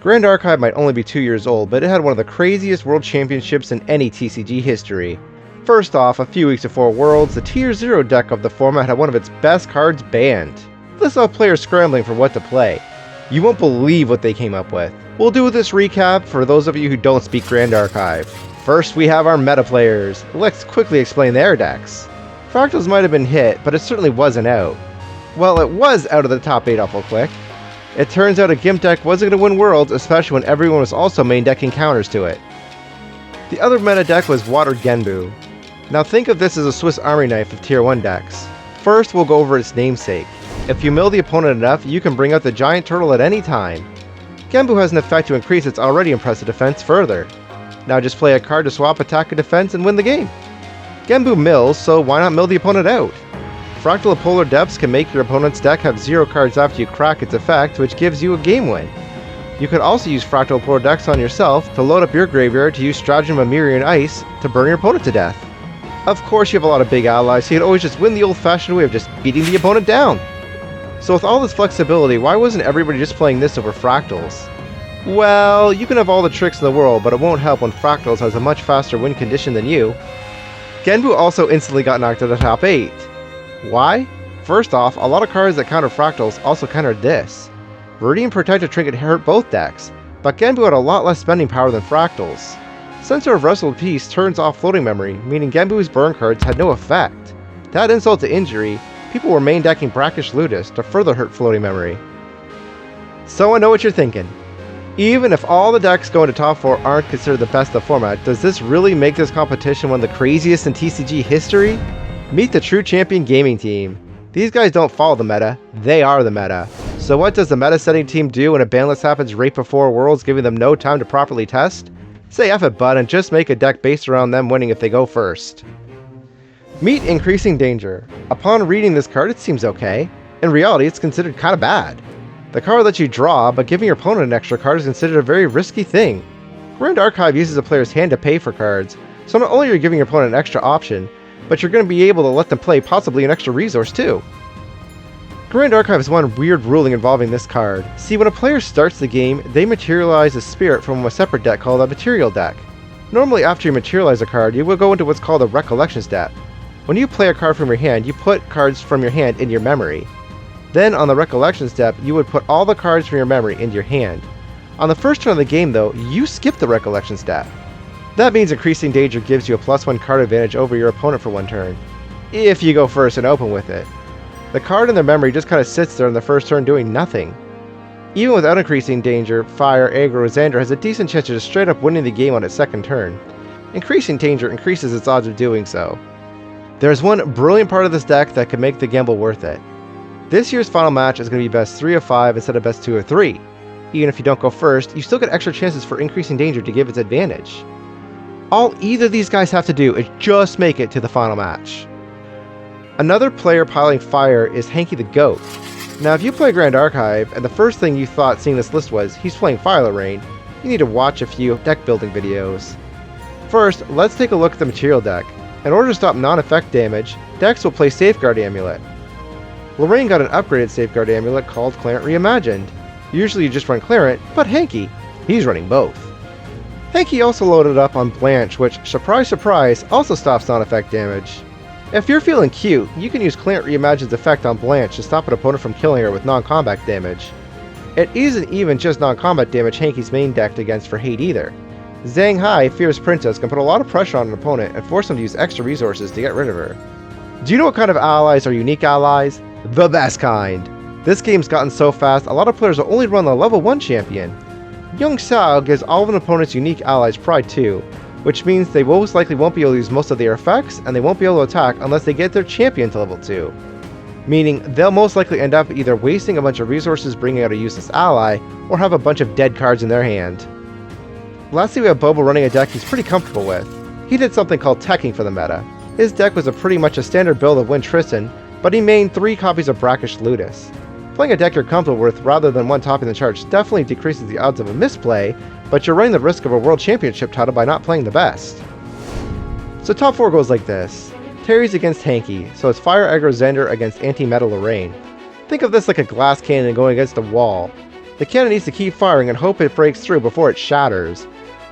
Grand Archive might only be 2 years old, but it had one of the craziest world championships in any TCG history. First off, a few weeks before Worlds, the Tier 0 deck of the format had one of its best cards banned. This left players scrambling for what to play. You won't believe what they came up with. We'll do this recap for those of you who don't speak Grand Archive. First, we have our meta players. Let's quickly explain their decks. Fractals might have been hit, but it certainly wasn't out. Well, it was out of the top 8 awful quick. It turns out a Gimp deck wasn't going to win Worlds, especially when everyone was also main decking counters to it. The other meta deck was Water Genbu. Now think of this as a Swiss Army knife of Tier 1 decks. First, we'll go over its namesake. If you mill the opponent enough, you can bring out the giant turtle at any time. Genbu has an effect to increase its already impressive defense further. Now just play a card to swap attack and defense and win the game. Genbu mills, so why not mill the opponent out? Fractal of Polar Depths can make your opponent's deck have 0 cards after you crack its effect, which gives you a game win. You could also use Fractal of Polar Depths on yourself to load up your graveyard to use Stratagem of Mirian Ice to burn your opponent to death. Of course you have a lot of big allies, so you could always just win the old-fashioned way of just beating the opponent down. So with all this flexibility, why wasn't everybody just playing this over Fractals? Well, you can have all the tricks in the world, but it won't help when Fractals has a much faster win condition than you. Genbu also instantly got knocked out of the top 8. Why? First off, a lot of cards that counter Fractals also countered this. Viridian Protective Trinket hurt both decks, but Genbu had a lot less spending power than Fractals. Center of Wrestled Peace turns off floating memory, meaning Genbu's burn cards had no effect. To add insult to injury, people were main decking Brackish Ludus to further hurt floating memory. So I know what you're thinking. Even if all the decks going to top 4 aren't considered the best of the format, does this really make this competition one of the craziest in TCG history? Meet the True Champion Gaming Team. These guys don't follow the meta, they are the meta. So what does the meta setting team do when a ban list happens right before Worlds, giving them no time to properly test? Say F it, bud, and just make a deck based around them winning if they go first. Meet Increasing Danger. Upon reading this card, it seems okay. In reality, it's considered kinda bad. The card lets you draw, but giving your opponent an extra card is considered a very risky thing. Grand Archive uses a player's hand to pay for cards, so not only are you giving your opponent an extra option, but you're going to be able to let them play possibly an extra resource too. Grand Archive has one weird ruling involving this card. See, when a player starts the game, they materialize a spirit from a separate deck called a Material deck. Normally after you materialize a card, you will go into what's called a Recollection step. When you play a card from your hand, you put cards from your hand in your memory. Then on the Recollection step, you would put all the cards from your memory into your hand. On the first turn of the game though, you skip the Recollection step. That means Increasing Danger gives you a +1 card advantage over your opponent for 1 turn, if you go first and open with it. The card in their memory just kinda sits there in the first turn doing nothing. Even without Increasing Danger, Fire, Aggro, Xander has a decent chance of just straight up winning the game on its second turn. Increasing Danger increases its odds of doing so. There's one brilliant part of this deck that could make the gamble worth it. This year's final match is going to be best 3 of 5 instead of best 2 of 3. Even if you don't go first, you still get extra chances for Increasing Danger to give its advantage. All either of these guys have to do is just make it to the final match. Another player piling fire is Hanky the Goat. Now if you play Grand Archive, and the first thing you thought seeing this list was, he's playing Fire Rain, you need to watch a few deck building videos. First, let's take a look at the Material deck. In order to stop non-effect damage, decks will play Safeguard Amulet. Lorraine got an upgraded Safeguard Amulet called Clarent Reimagined. Usually you just run Clarent, but Hanky, he's running both. Hanky also loaded up on Blanche, which, surprise surprise, also stops non-effect damage. If you're feeling cute, you can use Clarent Reimagined's effect on Blanche to stop an opponent from killing her with non-combat damage. It isn't even just non-combat damage Hanky's main decked against for hate either. Zhang Hai, Fierce Princess, can put a lot of pressure on an opponent and force them to use extra resources to get rid of her. Do you know what kind of allies are unique allies? The best kind! This game's gotten so fast, a lot of players will only run the level 1 champion. Young Xiao gives all of an opponent's unique allies Pride 2, which means they most likely won't be able to use most of their effects, and they won't be able to attack unless they get their champion to level 2. Meaning, they'll most likely end up either wasting a bunch of resources bringing out a useless ally, or have a bunch of dead cards in their hand. Lastly, we have Bobo running a deck he's pretty comfortable with. He did something called teching for the meta. His deck was pretty much a standard build of Win Tristan, but he mained 3 copies of Brackish Ludus. Playing a deck you're comfortable with rather than one topping the charts definitely decreases the odds of a misplay, but you're running the risk of a World Championship title by not playing the best. So top 4 goes like this. Terry's against Hanky, so it's Fire Aggro Xander against Anti-Meta Lorraine. Think of this like a glass cannon going against a wall. The cannon needs to keep firing and hope it breaks through before it shatters.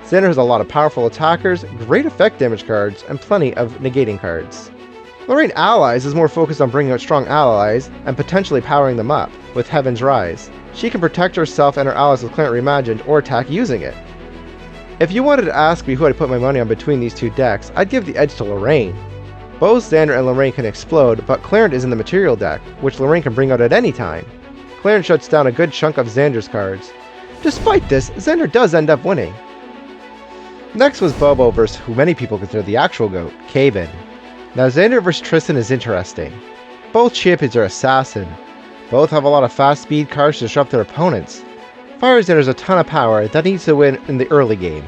Xander has a lot of powerful attackers, great effect damage cards, and plenty of negating cards. Lorraine Allies is more focused on bringing out strong allies and potentially powering them up with Heaven's Rise. She can protect herself and her allies with Clarent Reimagined or attack using it. If you wanted to ask me who I'd put my money on between these two decks, I'd give the edge to Lorraine. Both Xander and Lorraine can explode, but Clarent is in the material deck, which Lorraine can bring out at any time. Clarent shuts down a good chunk of Xander's cards. Despite this, Xander does end up winning. Next was Bobo versus who many people consider the actual GOAT, Cavin. Now Xander vs Tristan is interesting. Both champions are assassin. Both have a lot of fast speed cards to disrupt their opponents. Fire Xander has a ton of power that needs to win in the early game.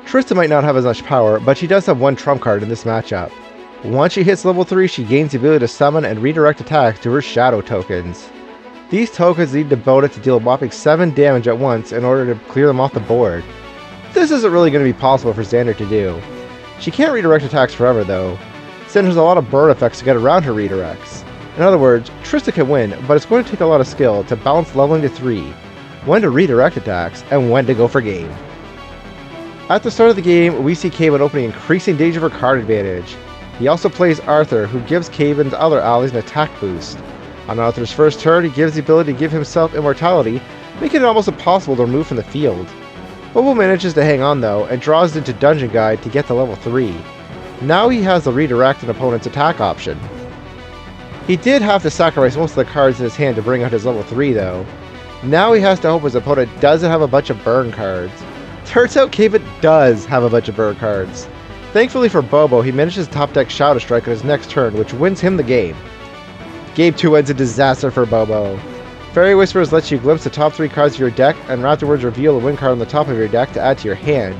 Tristan might not have as much power, but she does have one trump card in this matchup. Once she hits level 3, she gains the ability to summon and redirect attacks to her shadow tokens. These tokens need to Boda to deal a whopping 7 damage at once in order to clear them off the board. This isn't really going to be possible for Xander to do. She can't redirect attacks forever though. Xander has a lot of burn effects to get around her redirects. In other words, Tristan can win, but it's going to take a lot of skill to balance leveling to 3, when to redirect attacks, and when to go for game. At the start of the game, we see Cavin opening increasing danger for card advantage. He also plays Arthur, who gives Cavin's other allies an attack boost. On Arthur's first turn, he gives the ability to give himself immortality, making it almost impossible to remove from the field. Bobo manages to hang on though, and draws into Dungeon Guide to get to level 3. Now he has the redirect an opponent's attack option. He did have to sacrifice most of the cards in his hand to bring out his level 3 though. Now he has to hope his opponent doesn't have a bunch of burn cards. Turns out Cavin does have a bunch of burn cards. Thankfully for Bobo, he manages to top deck Shadow Strike on his next turn, which wins him the game. Game 2 ends in disaster for Bobo. Fairy Whispers lets you glimpse the top 3 cards of your deck, and afterwards reveal a win card on the top of your deck to add to your hand.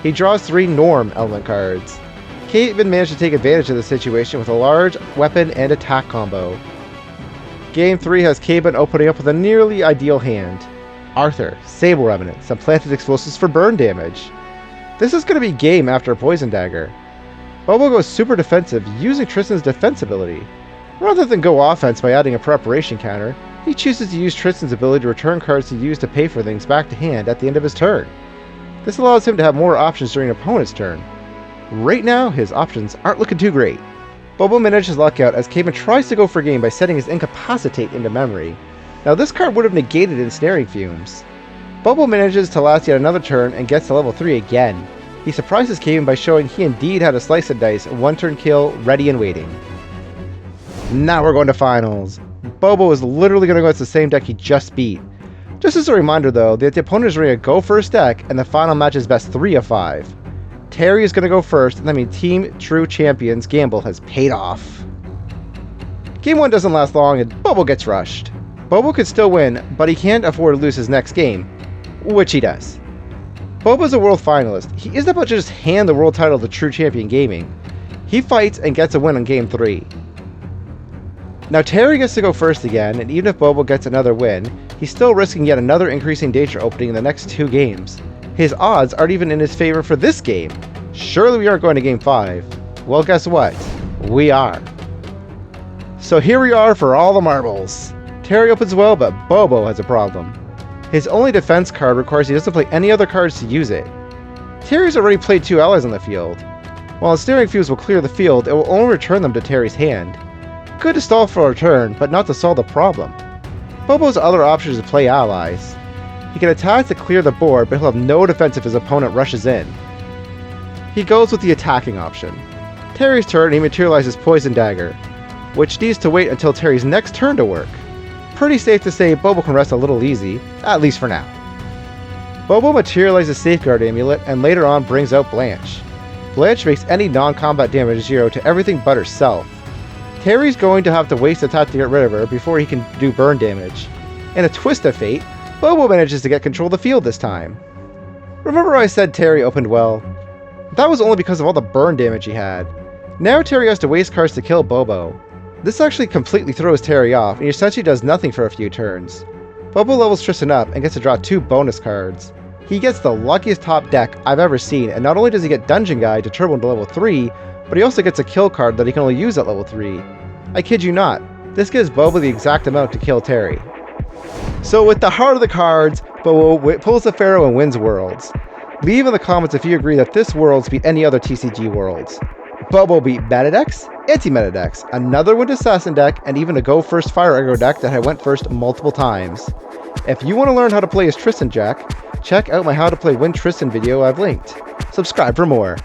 He draws 3 Norm element cards. Cavin managed to take advantage of the situation with a large weapon and attack combo. Game 3 has Cavin opening up with a nearly ideal hand. Arthur, Sable Remnant, some planted explosives for burn damage. This is going to be game after a Poison Dagger. Bobo goes super defensive, using Tristan's defense ability. Rather than go offense by adding a preparation counter, he chooses to use Tristan's ability to return cards he used to pay for things back to hand at the end of his turn. This allows him to have more options during an opponent's turn. Right now, his options aren't looking too great. Bobo manages his luck out as Cavin tries to go for game by setting his Incapacitate into memory. Now this card would have negated Ensnaring Fumes. Bobo manages to last yet another turn and gets to level 3 again. He surprises Cavin by showing he indeed had a slice of dice, 1-turn kill, ready and waiting. Now we're going to finals. Bobo is literally going to go against the same deck he just beat. Just as a reminder though, that the opponent is running a go first deck and the final match is best 3 of 5. Terry is going to go first, and that means Team True Champions gamble has paid off. Game 1 doesn't last long and Bobo gets rushed. Bobo could still win, but he can't afford to lose his next game, which he does. Bobo's a world finalist. He isn't about to just hand the world title to True Champion Gaming. He fights and gets a win on Game 3. Now Terry gets to go first again, and even if Bobo gets another win, he's still risking yet another increasing danger opening in the next 2 games. His odds aren't even in his favor for this game. Surely we aren't going to Game 5. Well, guess what? We are. So here we are for all the marbles. Terry opens well, but Bobo has a problem. His only defense card requires he doesn't play any other cards to use it. Terry's already played 2 allies on the field. While Ensnaring Fumes will clear the field, it will only return them to Terry's hand. Good to stall for a turn, but not to solve the problem. Bobo's other option is to play allies. He can attack to clear the board, but he'll have no defense if his opponent rushes in. He goes with the attacking option. Terry's turn, he materializes Poison Dagger, which needs to wait until Terry's next turn to work. Pretty safe to say Bobo can rest a little easy, at least for now. Bobo materializes Safeguard Amulet and later on brings out Blanche. Blanche makes any non-combat damage 0 to everything but herself. Terry's going to have to waste attack to get rid of her before he can do burn damage. In a twist of fate, Bobo manages to get control of the field this time. Remember I said Terry opened well? That was only because of all the burn damage he had. Now Terry has to waste cards to kill Bobo. This actually completely throws Terry off, and he essentially does nothing for a few turns. Bobo levels Tristan up and gets to draw 2 bonus cards. He gets the luckiest top deck I've ever seen, and not only does he get Dungeon Guide to turbo into level 3, but he also gets a kill card that he can only use at level 3. I kid you not, this gives Bobo the exact amount to kill Terry. So with the heart of the cards, Bobo pulls the Pharaoh and wins Worlds. Leave in the comments if you agree that this Worlds beat any other TCG Worlds. Bobo beat meta decks, anti-meta decks, another Wind Assassin deck, and even a Go First Fire Aggro deck that I went first multiple times. If you want to learn how to play as Tristan Jack, check out my How to Play Win Tristan video I've linked. Subscribe for more.